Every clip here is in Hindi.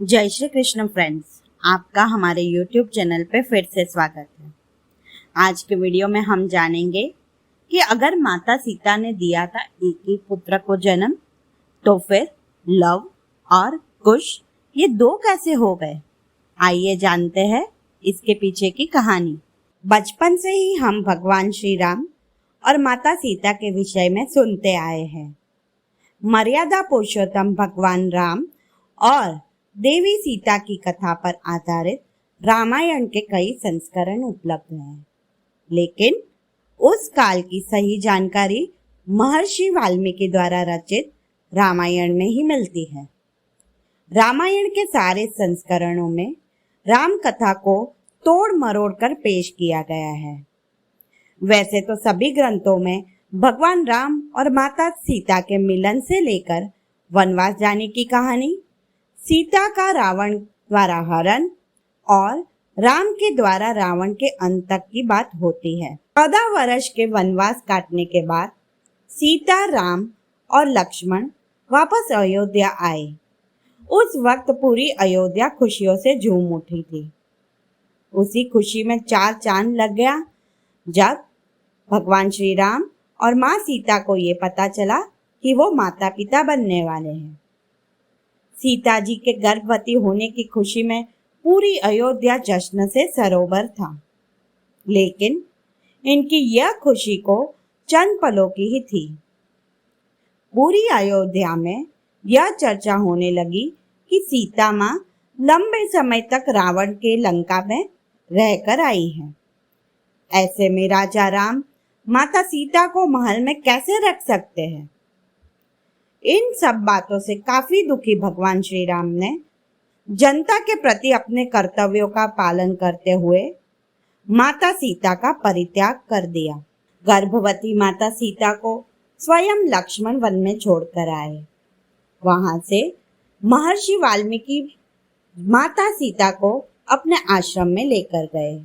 जय श्री कृष्ण फ्रेंड्स, आपका हमारे YouTube चैनल पे फिर से स्वागत है। आज के वीडियो में हम जानेंगे कि अगर माता सीता ने दिया था एक ही पुत्र को जन्म, तो फिर लव और कुश ये दो कैसे हो गए। आइए जानते हैं इसके पीछे की कहानी। बचपन से ही हम भगवान श्री राम और माता सीता के विषय में सुनते आए हैं। मर्यादा पुरुषोत्तम भगवान राम और देवी सीता की कथा पर आधारित रामायण के कई संस्करण उपलब्ध हैं, लेकिन उस काल की सही जानकारी महर्षि वाल्मीकि द्वारा रचित रामायण में ही मिलती है। रामायण के सारे संस्करणों में राम कथा को तोड़ मरोड़ कर पेश किया गया है। वैसे तो सभी ग्रंथों में भगवान राम और माता सीता के मिलन से लेकर वनवास जाने की कहानी, सीता का रावण द्वारा हरण और राम के द्वारा रावण के अंत तक की बात होती है। 14 वर्ष के वनवास काटने के बाद सीता, राम और लक्ष्मण वापस अयोध्या आए। उस वक्त पूरी अयोध्या खुशियों से झूम उठी थी। उसी खुशी में 4 चांद लग गया जब भगवान श्री राम और माँ सीता को ये पता चला कि वो माता पिता बनने वाले हैं। सीता जी के गर्भवती होने की खुशी में पूरी अयोध्या जश्न से सरोवर था, लेकिन इनकी यह खुशी को चंद पलों की ही थी। पूरी अयोध्या में यह चर्चा होने लगी कि सीता माँ लंबे समय तक रावण के लंका में रहकर आई है। ऐसे में राजा राम माता सीता को महल में कैसे रख सकते हैं। इन सब बातों से काफी दुखी भगवान श्री राम ने जनता के प्रति अपने कर्तव्यों का पालन करते हुए माता सीता का परित्याग कर दिया। गर्भवती माता सीता को स्वयं लक्ष्मण वन में छोड़कर आए। वहां से महर्षि वाल्मीकि माता सीता को अपने आश्रम में लेकर गए।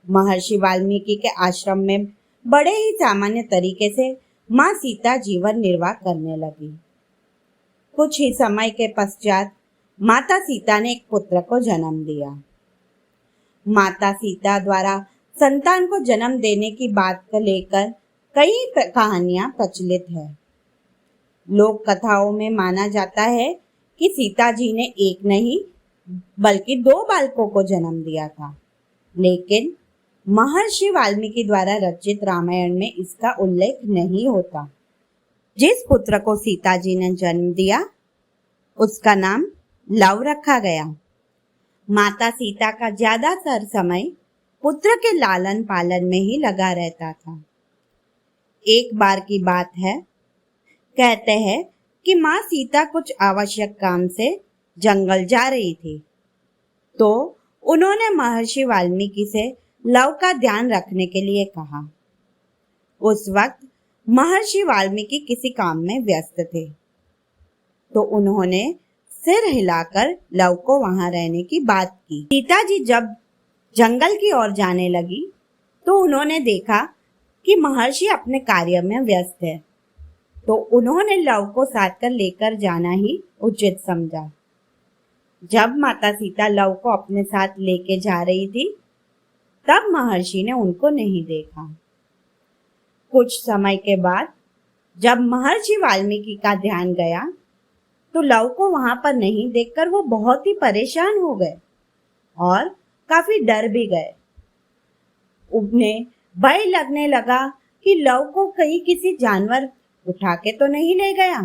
महर्षि वाल्मीकि के आश्रम में बड़े ही सामान्य तरीके से माँ सीता जीवन निर्वाह करने लगी। कुछ ही समय के पश्चात माता सीता ने एक पुत्र को जन्म दिया। माता सीता द्वारा संतान को जन्म देने की बात को लेकर कई कहानियां प्रचलित है। लोक कथाओं में माना जाता है कि सीता जी ने एक नहीं बल्कि 2 बालकों को जन्म दिया था, लेकिन महर्षि वाल्मीकि द्वारा रचित रामायण में इसका उल्लेख नहीं होता। जिस पुत्र को सीता जी ने जन्म दिया उसका नाम लव रखा गया। माता सीता का ज्यादातर समय पुत्र के लालन पालन में ही लगा रहता था। एक बार की बात है, कहते हैं कि माँ सीता कुछ आवश्यक काम से जंगल जा रही थी, तो उन्होंने महर्षि वाल्मीकि से लव का ध्यान रखने के लिए कहा। उस वक्त महर्षि वाल्मीकि किसी काम में व्यस्त थे, तो उन्होंने सिर हिलाकर लव को वहां रहने की बात की। सीता जी जब जंगल की ओर जाने लगी तो उन्होंने देखा कि महर्षि अपने कार्य में व्यस्त है, तो उन्होंने लव को साथ कर लेकर जाना ही उचित समझा। जब माता सीता लव को अपने साथ लेके जा रही थी, तब महर्षि ने उनको नहीं देखा। कुछ समय के बाद जब महर्षि वाल्मीकि का ध्यान गया तो लव को वहां पर नहीं देखकर वो बहुत ही परेशान हो गए और काफी डर भी गए। उन्हें भय लगने लगा कि लव को कहीं किसी जानवर उठा के तो नहीं ले गया।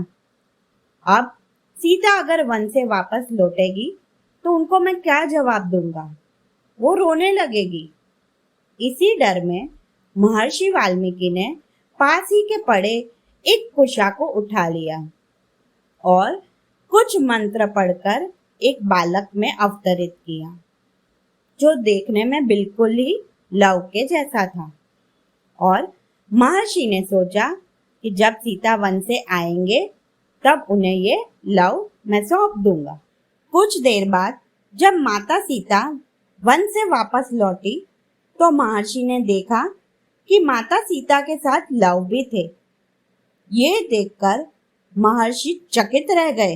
अब सीता अगर वन से वापस लौटेगी तो उनको मैं क्या जवाब दूंगा, वो रोने लगेगी। इसी डर में महर्षि वाल्मीकि ने पास ही के पड़े एक कुशा को उठा लिया और कुछ मंत्र पढ़कर एक बालक में अवतरित किया, जो देखने में बिल्कुल ही लव के जैसा था। और महर्षि ने सोचा कि जब सीता वन से आएंगे तब उन्हें ये लव मैं सौंप दूंगा। कुछ देर बाद जब माता सीता वन से वापस लौटी तो महर्षि ने देखा कि माता सीता के साथ लव भी थे। ये देखकर महर्षि चकित रह गए,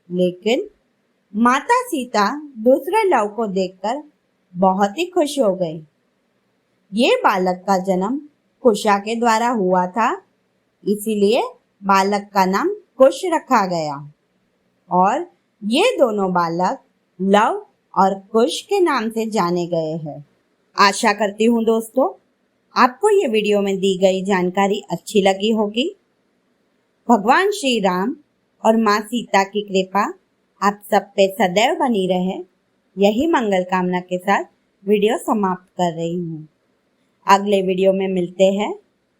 लेकिन माता सीता दूसरे लव को देखकर बहुत ही खुश हो गई। ये बालक का जन्म कुशा के द्वारा हुआ था, इसीलिए बालक का नाम कुश रखा गया और ये दोनों बालक लव और कुश के नाम से जाने गए हैं। आशा करती हूँ दोस्तों आपको ये वीडियो में दी गई जानकारी अच्छी लगी होगी। भगवान श्री राम और माँ सीता की कृपा आप सब पे सदैव बनी रहे, यही मंगल कामना के साथ वीडियो समाप्त कर रही हूँ। अगले वीडियो में मिलते हैं,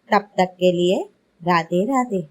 तब तक के लिए राधे राधे।